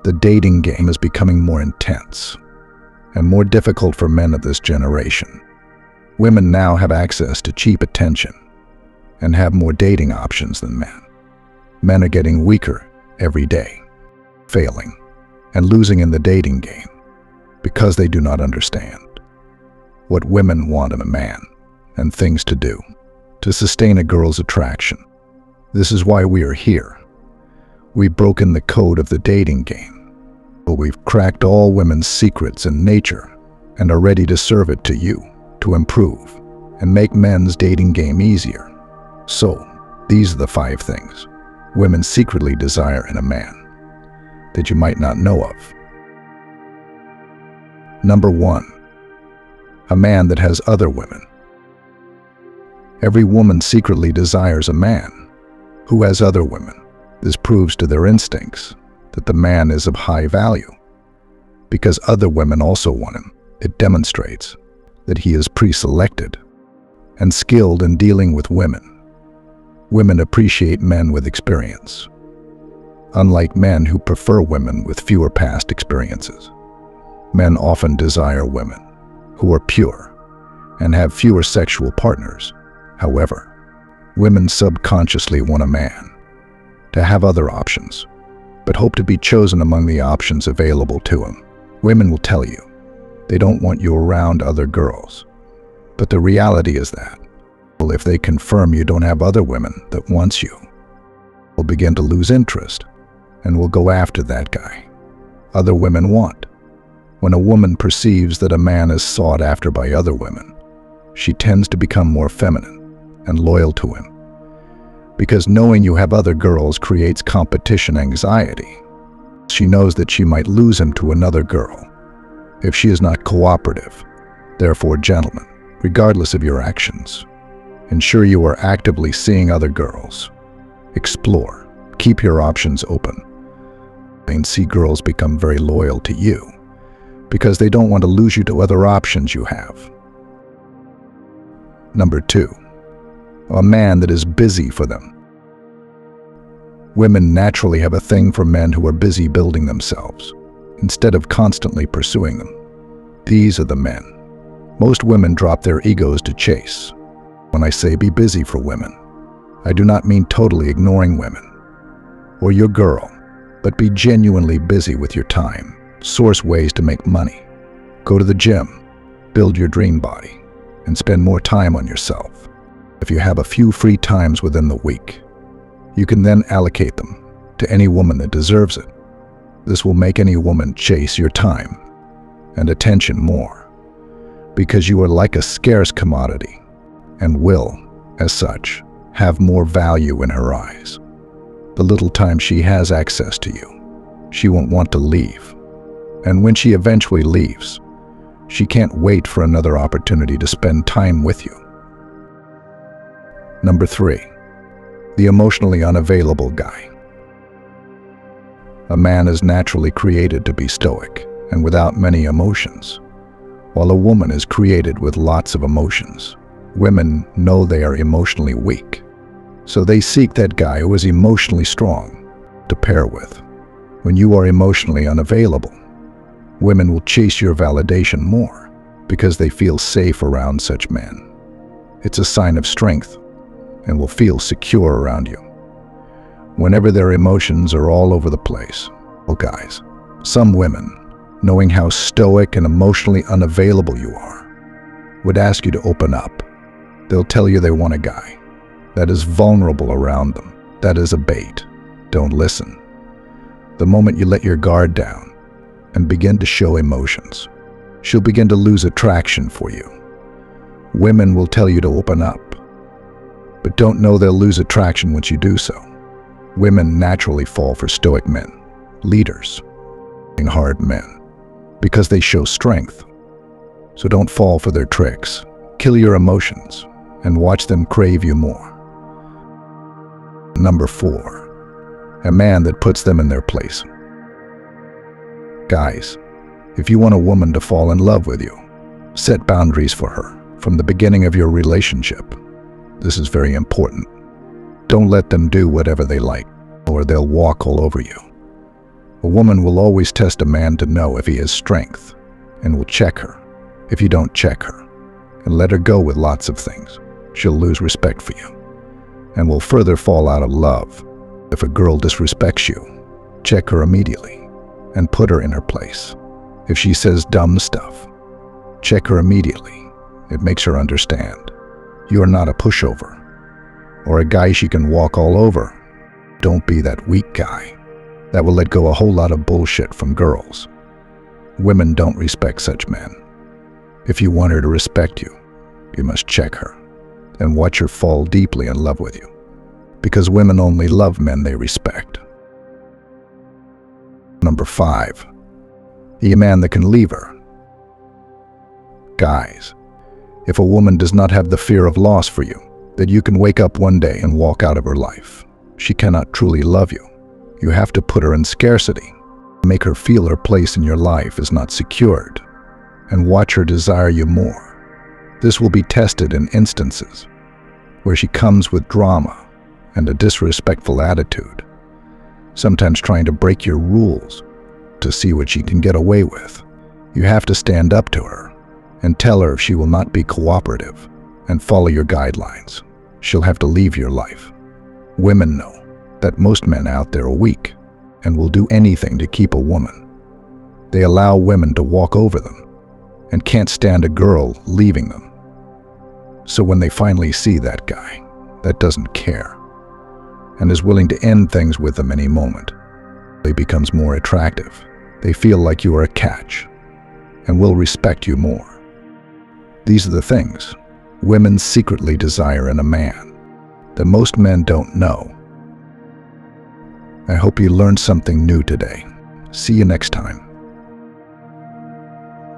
The dating game is becoming more intense and more difficult for men of this generation. Women now have access to cheap attention and have more dating options than men. Men are getting weaker every day, failing and losing in the dating game because they do not understand what women want in a man and things to do to sustain a girl's attraction. This is why we are here. We've broken the code of the dating game, but we've cracked all women's secrets and nature and are ready to serve it to you to improve and make men's dating game easier. So, these are the 5 things women secretly desire in a man that you might not know of. Number 1. A man that has other women. Every woman secretly desires a man who has other women. This proves to their instincts that the man is of high value. Because other women also want him, it demonstrates that he is pre-selected and skilled in dealing with women. Women appreciate men with experience, unlike men who prefer women with fewer past experiences. Men often desire women who are pure and have fewer sexual partners. However, women subconsciously want a man to have other options, but hope to be chosen among the options available to him. Women will tell you they don't want you around other girls, but the reality is that, well, if they confirm you don't have other women that wants you, will begin to lose interest and will go after that guy other women want. When a woman perceives that a man is sought after by other women, she tends to become more feminine and loyal to him, because knowing you have other girls creates competition anxiety. She knows that she might lose him to another girl if she is not cooperative. Therefore, gentlemen, regardless of your actions, ensure you are actively seeing other girls. Explore, keep your options open, and see girls become very loyal to you because they don't want to lose you to other options you have. Number 2. A man that is busy for them. Women naturally have a thing for men who are busy building themselves instead of constantly pursuing them. These are the men. Most women drop their egos to chase. When I say be busy for women, I do not mean totally ignoring women or your girl, but be genuinely busy with your time. Source ways to make money. Go to the gym, build your dream body, and spend more time on yourself. If you have a few free times within the week, you can then allocate them to any woman that deserves it. This will make any woman chase your time and attention more, because you are like a scarce commodity and will, as such, have more value in her eyes. The little time she has access to you, she won't want to leave. And when she eventually leaves, she can't wait for another opportunity to spend time with you. Number 3. The emotionally unavailable guy. A man is naturally created to be stoic and without many emotions, while a woman is created with lots of emotions. Women know they are emotionally weak, so they seek that guy who is emotionally strong to pair with. When you are emotionally unavailable, women will chase your validation more because they feel safe around such men. It's a sign of strength and will feel secure around you. Whenever their emotions are all over the place, well, guys, some women, knowing how stoic and emotionally unavailable you are, would ask you to open up. They'll tell you they want a guy that is vulnerable around them. That is a bait. Don't listen. The moment you let your guard down and begin to show emotions, she'll begin to lose attraction for you. Women will tell you to open up, but don't know they'll lose attraction once you do so. Women naturally fall for stoic men, leaders, and hard men, because they show strength. So don't fall for their tricks. Kill your emotions and watch them crave you more. Number 4. A man that puts them in their place. Guys, if you want a woman to fall in love with you, set boundaries for her from the beginning of your relationship. This is very important. Don't let them do whatever they like, or they'll walk all over you. A woman will always test a man to know if he has strength, and will check her. If you don't check her and let her go with lots of things, she'll lose respect for you and will further fall out of love. If a girl disrespects you, check her immediately and put her in her place. If she says dumb stuff, check her immediately. It makes her understand you are not a pushover or a guy she can walk all over. Don't be that weak guy that will let go a whole lot of bullshit from girls. Women don't respect such men. If you want her to respect you, you must check her and watch her fall deeply in love with you, because women only love men they respect. Number 5, be a man that can leave her. Guys, if a woman does not have the fear of loss for you, that you can wake up one day and walk out of her life, she cannot truly love you. You have to put her in scarcity, make her feel her place in your life is not secured, and watch her desire you more. This will be tested in instances where she comes with drama and a disrespectful attitude, sometimes trying to break your rules to see what she can get away with. You have to stand up to her and tell her if she will not be cooperative and follow your guidelines, she'll have to leave your life. Women know that most men out there are weak and will do anything to keep a woman. They allow women to walk over them and can't stand a girl leaving them. So when they finally see that guy that doesn't care and is willing to end things with them any moment, he becomes more attractive. They feel like you are a catch and will respect you more. These are the things women secretly desire in a man that most men don't know. I hope you learned something new today. See you next time.